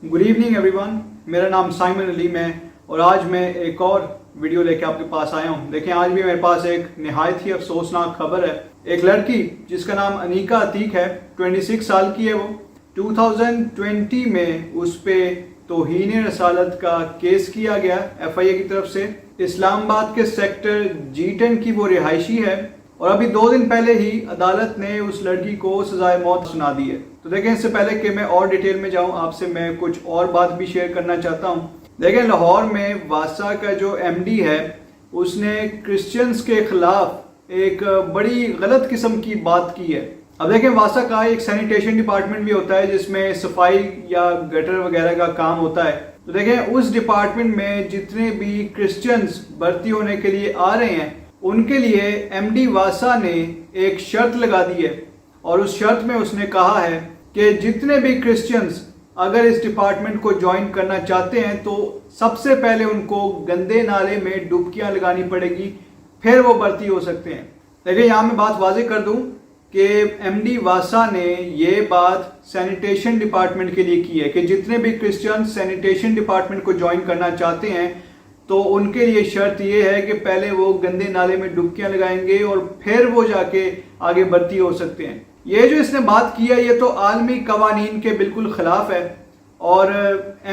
Good evening everyone, मेरा नाम Simon Ali है और आज मैं एक और वीडियो लेके आपके पास आया हूँ। देखें, आज भी मेरे पास एक निहायत ही अफसोसनाक खबर है। एक लड़की जिसका नाम अनीका अतीक है, 26 साल की है। वो 2020 में उस पे तौहीन रसालत का केस किया गया FIA की तरफ से। इस्लामाबाद के सेक्टर G10 की वो रिहायशी है और अभी 2 दिन पहले ही अदालत ने उस लड़की को सजाए मौत सुना दी है। तो देखें, इससे पहले कि मैं और डिटेल में जाऊं, आपसे मैं कुछ और बात भी शेयर करना चाहता हूं। देखें, लाहौर में वासा का जो MD है, उसने क्रिश्चियंस के खिलाफ एक बड़ी गलत किस्म की बात की है। अब देखें, वासा का एक सैनिटेशन डिपार्टमेंट भी होता है जिसमें सफाई या गटर वगैरह का काम होता है। तो देखें, उस डिपार्टमेंट में जितने भी क्रिश्चियंस भर्ती होने के लिए आ रहे हैं, उनके लिए MD वासा ने एक शर्त लगा दी है और उस शर्त में उसने कहा है कि जितने भी क्रिश्चियंस अगर इस डिपार्टमेंट को ज्वाइन करना चाहते हैं तो सबसे पहले उनको गंदे नाले में डुबकियां लगानी पड़ेगी, फिर वो भर्ती हो सकते हैं। देखिए, यहाँ मैं बात वाज़ेह कर दूं कि MD वासा ने ये बात सैनिटेशन डिपार्टमेंट के लिए की है कि जितने भी क्रिश्चियंस सैनिटेशन डिपार्टमेंट को ज्वाइन करना चाहते हैं तो उनके लिए शर्त ये है कि पहले वो गंदे नाले में डुबकियां लगाएंगे और फिर वो जाके आगे भर्ती हो सकते हैं। ये जो इसने बात की है, ये तो आलमी कवानीन के बिल्कुल खिलाफ है और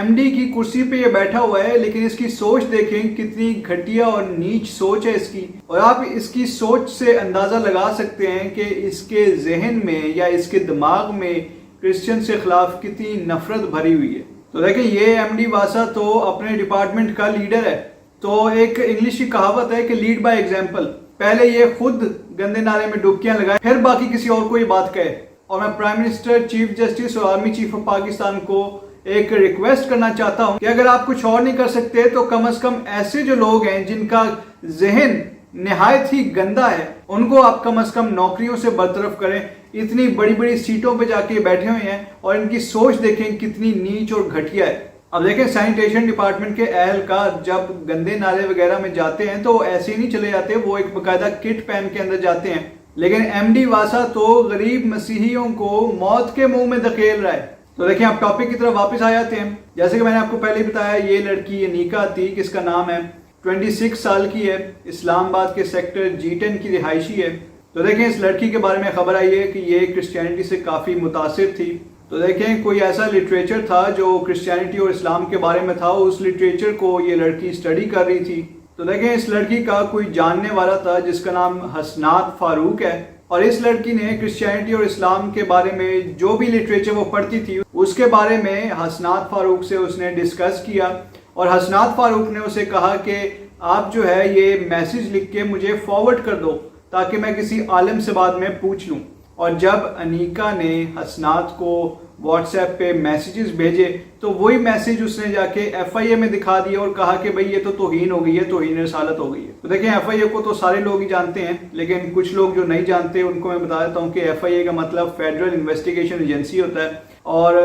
MD की कुर्सी पे ये बैठा हुआ है, लेकिन इसकी सोच देखें कितनी घटिया और नीच सोच है इसकी। और आप इसकी सोच से अंदाज़ा लगा सकते हैं कि इसके जहन में या इसके दिमाग में क्रिश्चियन के खिलाफ कितनी नफरत भरी हुई है। तो देखिए, ये MD वासा तो अपने डिपार्टमेंट का लीडर है। तो एक इंग्लिश की कहावत है कि लीड बाय एग्जाम्पल। पहले ये खुद गंदे नाले में डुबकियां लगाए, फिर बाकी किसी और को ये बात कहे। और मैं प्राइम मिनिस्टर, चीफ जस्टिस और आर्मी चीफ ऑफ पाकिस्तान को एक रिक्वेस्ट करना चाहता हूं कि अगर आप कुछ और नहीं कर सकते तो कम से कम ऐसे जो लोग हैं जिनका जहन निहायत ही गंदा है, उनको आप कम से कम नौकरियों से बरतरफ करें। इतनी बड़ी बड़ी सीटों पे जाके बैठे हुए हैं और इनकी सोच देखें कितनी नीच और घटिया है। अब देखें, सैनिटेशन डिपार्टमेंट के एहलकार जब गंदे नाले वगैरह में जाते हैं तो ऐसे ही नहीं चले जाते, वो एक बाकायदा किट पहन के अंदर जाते हैं। लेकिन MD वासा तो गरीब मसीहियों को मौत के मुंह में धकेल रहा है। तो देखिए, आप टॉपिक की तरफ वापस आ जाते हैं। जैसे कि मैंने आपको पहले ही बताया, ये लड़की अनीका अतीक इसका नाम है, 26 साल की है, इस्लामाबाद के सेक्टर G10 की रिहायशी है। तो देखें, इस लड़की के बारे में खबर आई है कि ये क्रिश्चियनिटी से काफ़ी मुतासिर थी। तो देखें, कोई ऐसा लिटरेचर था जो क्रिश्चियनिटी और इस्लाम के बारे में था, उस लिटरेचर को ये लड़की स्टडी कर रही थी। तो देखें, इस लड़की का कोई जानने वाला था जिसका नाम हसनात फारूक है और इस लड़की ने क्रिश्चियनिटी और इस्लाम के बारे में जो भी लिटरेचर वो पढ़ती थी उसके बारे में हसनात फारूक से उसने डिस्कस किया और हसनात फारूक ने उसे कहा कि आप जो है ये मैसेज लिख के मुझे फॉरवर्ड कर दो ताकि मैं किसी आलिम से बाद में पूछ लूँ। और जब अनीका ने हसनात को व्हाट्सएप पे मैसेजेस भेजे तो वही मैसेज उसने जाके FIA में दिखा दिया और कहा कि भाई ये तो तौहीन हो गई है, तौहीन रसालत हो गई है। तो देखें, FIA को तो सारे लोग ही जानते हैं, लेकिन कुछ लोग जो नहीं जानते उनको मैं बता देता हूँ कि FIA का मतलब फेडरल इन्वेस्टिगेशन एजेंसी होता है और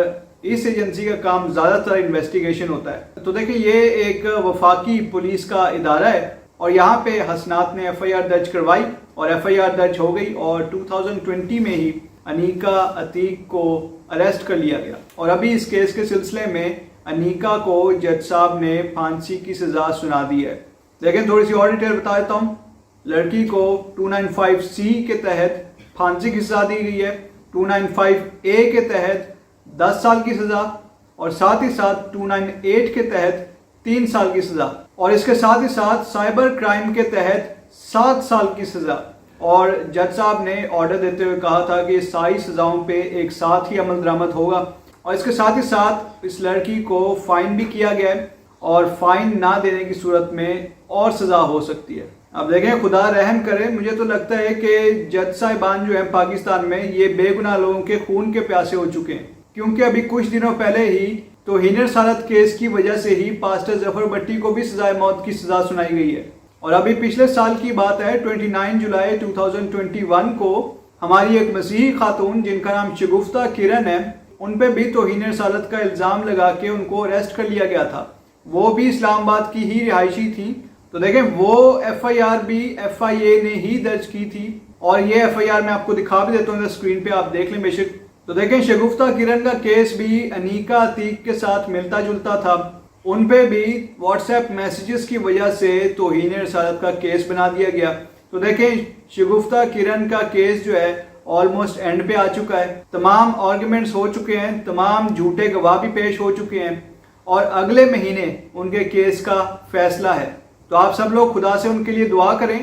इस एजेंसी का काम ज़्यादातर इन्वेस्टिगेशन होता है। तो देखिए, ये एक वफाकी पुलिस का इदारा है और यहाँ पे हसनात ने FIR दर्ज करवाई और FIR दर्ज हो गई और 2020 में ही अनीका अतीक को अरेस्ट कर लिया गया। और अभी इस केस के सिलसिले में अनीका को जज साहब ने फांसी की सज़ा सुना दी है। लेकिन थोड़ी सी और डिटेल बता देता हूँ। लड़की को 295C के तहत फांसी की सज़ा दी गई है, 295A के तहत 10 साल की सज़ा और साथ ही साथ 298 के तहत 3 साल की सज़ा और इसके साथ ही साथ साइबर क्राइम के तहत 7 साल की सज़ा। और जज साहब ने ऑर्डर देते हुए कहा था कि सारी सज़ाओं पे एक साथ ही अमल दरामद होगा और इसके साथ ही साथ इस लड़की को फ़ाइन भी किया गया है और फ़ाइन ना देने की सूरत में और सज़ा हो सकती है। अब देखें, खुदा रहम करे, मुझे तो लगता है कि जज साहिबान जो हैं पाकिस्तान में, ये बेगुनाह लोगों के खून के प्यासे हो चुके हैं, क्योंकि अभी कुछ दिनों पहले ही तौहीन रसालत केस की वजह से ही पास्टर जफर भट्टी को भी सजाए मौत की सज़ा सुनाई गई है। और अभी पिछले साल की बात है, 29 जुलाई 2021 को हमारी एक मसीही खातून जिनका नाम शगुफ्ता किरण है, उन पे भी तौहीन रसालत का इल्ज़ाम लगा के उनको अरेस्ट कर लिया गया था। वो भी इस्लामाबाद की ही रिहायशी थी। तो देखें, वो FIR भी FIA ने ही दर्ज की थी और ये FIR मैं आपको दिखा भी देता हूँ स्क्रीन पे, आप देख लें बेशक। تو دیکھیں شگفتہ کرن کا کیس بھی انیکا عتیق کے ساتھ ملتا جلتا تھا. ان پہ بھی واٹس ایپ میسیجز کی وجہ سے توہین رسالت کا کیس بنا دیا گیا. تو دیکھیں شگفتہ کرن کا کیس جو ہے آلموسٹ اینڈ پہ آ چکا ہے. تمام آرگیومنٹس ہو چکے ہیں, تمام جھوٹے گواہ بھی پیش ہو چکے ہیں اور اگلے مہینے ان کے کیس کا فیصلہ ہے. تو آپ سب لوگ خدا سے ان کے لیے دعا کریں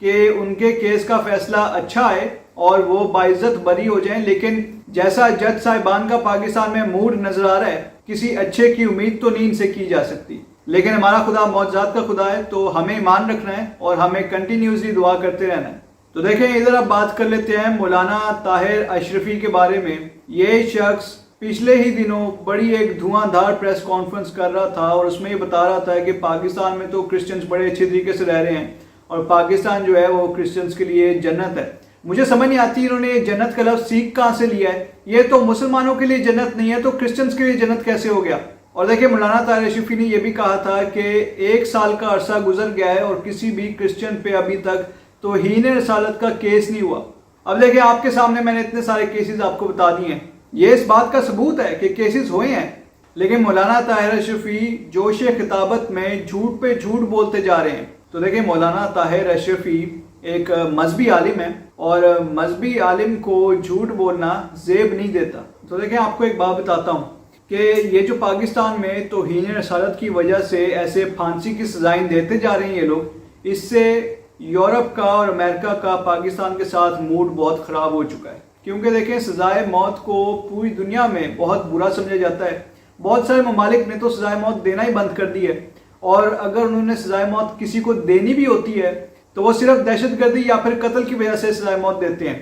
کہ ان کے کیس کا فیصلہ اچھا ہے اور وہ باعزت بری ہو جائیں. لیکن جیسا جج صاحبان کا پاکستان میں موڈ نظر آ رہا ہے, کسی اچھے کی امید تو نہیں ان سے کی جا سکتی. لیکن ہمارا خدا معجزات کا خدا ہے, تو ہمیں ایمان رکھنا ہے اور ہمیں کنٹینیوسلی دعا کرتے رہنا ہے. تو دیکھیں ادھر اب بات کر لیتے ہیں مولانا طاہر اشرفی کے بارے میں. یہ شخص پچھلے ہی دنوں بڑی ایک دھواں دھار پریس کانفرنس کر رہا تھا اور اس میں یہ بتا رہا تھا کہ پاکستان میں تو کرسچنز بڑے اچھے طریقے سے رہ رہے ہیں اور پاکستان جو ہے وہ کرسچنز کے لیے جنت ہے. مجھے سمجھ نہیں آتی انہوں نے جنت کا لفظ سیکھ کہاں سے لیا ہے. یہ تو مسلمانوں کے لیے جنت نہیں ہے تو کرسچنز کے لیے جنت کیسے ہو گیا. اور دیکھیں مولانا طاہر اشرفی نے یہ بھی کہا تھا کہ 1 سال کا عرصہ گزر گیا ہے اور کسی بھی کرسچن پہ ابھی تک توہین رسالت کا کیس نہیں ہوا. اب دیکھیں آپ کے سامنے میں نے اتنے سارے کیسز آپ کو بتا دیے ہیں, یہ اس بات کا ثبوت ہے کہ کیسز ہوئے ہیں. لیکن مولانا طاہر اشرفی جوش خطابت میں جھوٹ پہ جھوٹ بولتے جا رہے ہیں. تو دیکھیں مولانا طاہر اشرفی ایک مذہبی عالم ہے اور مذہبی عالم کو جھوٹ بولنا زیب نہیں دیتا. تو دیکھیں آپ کو ایک بات بتاتا ہوں کہ یہ جو پاکستان میں توہین رسالت کی وجہ سے ایسے پھانسی کی سزائیں دیتے جا رہے ہیں یہ لوگ, اس سے یورپ کا اور امریکہ کا پاکستان کے ساتھ موڈ بہت خراب ہو چکا ہے. کیونکہ دیکھیں سزائے موت کو پوری دنیا میں بہت برا سمجھا جاتا ہے. بہت سارے ممالک نے تو سزائے موت دینا ہی بند کر دی ہے, اور اگر انہوں نے سزائے موت کسی کو دینی بھی ہوتی ہے تو وہ صرف دہشت گردی یا پھر قتل کی وجہ سے سزائے موت دیتے ہیں,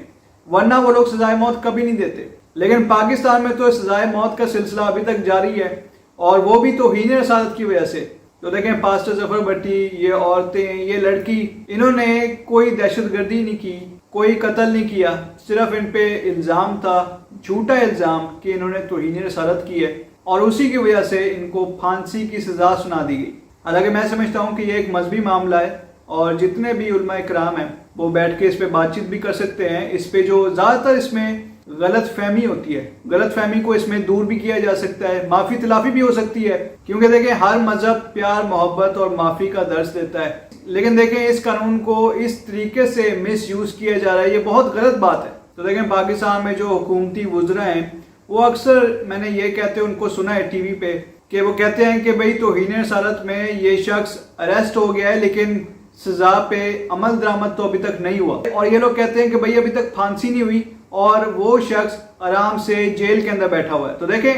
ورنہ وہ لوگ سزائے موت کبھی نہیں دیتے. لیکن پاکستان میں تو سزائے موت کا سلسلہ ابھی تک جاری ہے, اور وہ بھی توہین رسالت کی وجہ سے. تو دیکھیں پاسٹر ظفر بھٹی, یہ عورتیں, یہ لڑکی, انہوں نے کوئی دہشت گردی نہیں کی, کوئی قتل نہیں کیا, صرف ان پہ الزام تھا, جھوٹا الزام کہ انہوں نے توہین رسالت کی ہے, اور اسی کی وجہ سے ان کو پھانسی کی سزا سنا دی گئی. حالانکہ میں سمجھتا ہوں کہ یہ ایک مذہبی معاملہ ہے اور جتنے بھی علماء کرام ہیں وہ بیٹھ کے اس پہ بات چیت بھی کر سکتے ہیں. اس پہ جو زیادہ تر اس میں غلط فہمی ہوتی ہے, غلط فہمی کو اس میں دور بھی کیا جا سکتا ہے, معافی تلافی بھی ہو سکتی ہے. کیونکہ دیکھیں ہر مذہب پیار, محبت اور معافی کا درس دیتا ہے. لیکن دیکھیں اس قانون کو اس طریقے سے مس یوز کیا جا رہا ہے, یہ بہت غلط بات ہے. تو دیکھیں پاکستان میں جو حکومتی وزراء ہیں وہ اکثر میں نے یہ کہتے ان کو سنا ہے ٹی وی پہ کہ وہ کہتے ہیں کہ بھئی توہین رسالت میں یہ شخص اریسٹ ہو گیا ہے لیکن سزا پہ عمل درآمد تو ابھی تک نہیں ہوا, اور یہ لوگ کہتے ہیں کہ بھئی ابھی تک پھانسی نہیں ہوئی اور وہ شخص آرام سے جیل کے اندر بیٹھا ہوا ہے. تو دیکھیں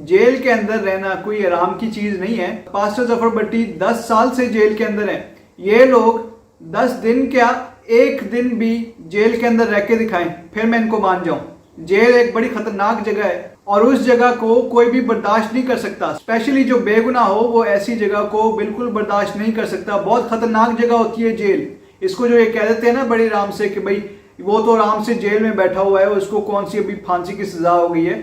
جیل کے اندر رہنا کوئی آرام کی چیز نہیں ہے. پاسٹر ظفر بھٹی 10 سال سے جیل کے اندر ہیں, یہ لوگ 10 دن کیا 1 دن بھی جیل کے اندر رہ کے دکھائیں پھر میں ان کو مان جاؤں. جیل ایک بڑی خطرناک جگہ ہے اور اس جگہ کو کوئی بھی برداشت نہیں کر سکتا, اسپیشلی جو بے گناہ ہو وہ ایسی جگہ کو بالکل برداشت نہیں کر سکتا. بہت خطرناک جگہ ہوتی ہے جیل. اس کو جو یہ کہہ دیتے ہیں نا بڑی آرام سے کہ بھئی وہ تو آرام سے جیل میں بیٹھا ہوا ہے, اس کو کون سی ابھی پھانسی کی سزا ہو گئی ہے.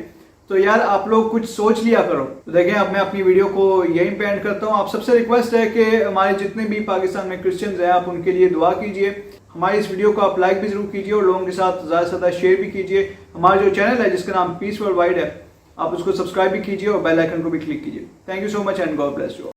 تو یار آپ لوگ کچھ سوچ لیا کرو. تو دیکھیں اب میں اپنی ویڈیو کو یہیں پہ اینڈ کرتا ہوں. آپ سب سے ریکویسٹ ہے کہ ہمارے جتنے بھی پاکستان میں کرسچنز ہیں آپ ان کے لیے دعا کیجئے. ہماری اس ویڈیو کو آپ لائک بھی ضرور کیجئے اور لوگوں کے ساتھ زیادہ سے زیادہ شیئر بھی کیجئے. ہمارا جو چینل ہے جس کا نام پیس ورلڈ وائڈ ہے, آپ اس کو سبسکرائب بھی کیجئے اور بیل آئیکن کو بھی کلک کیجئے. Thank you so much and God bless you.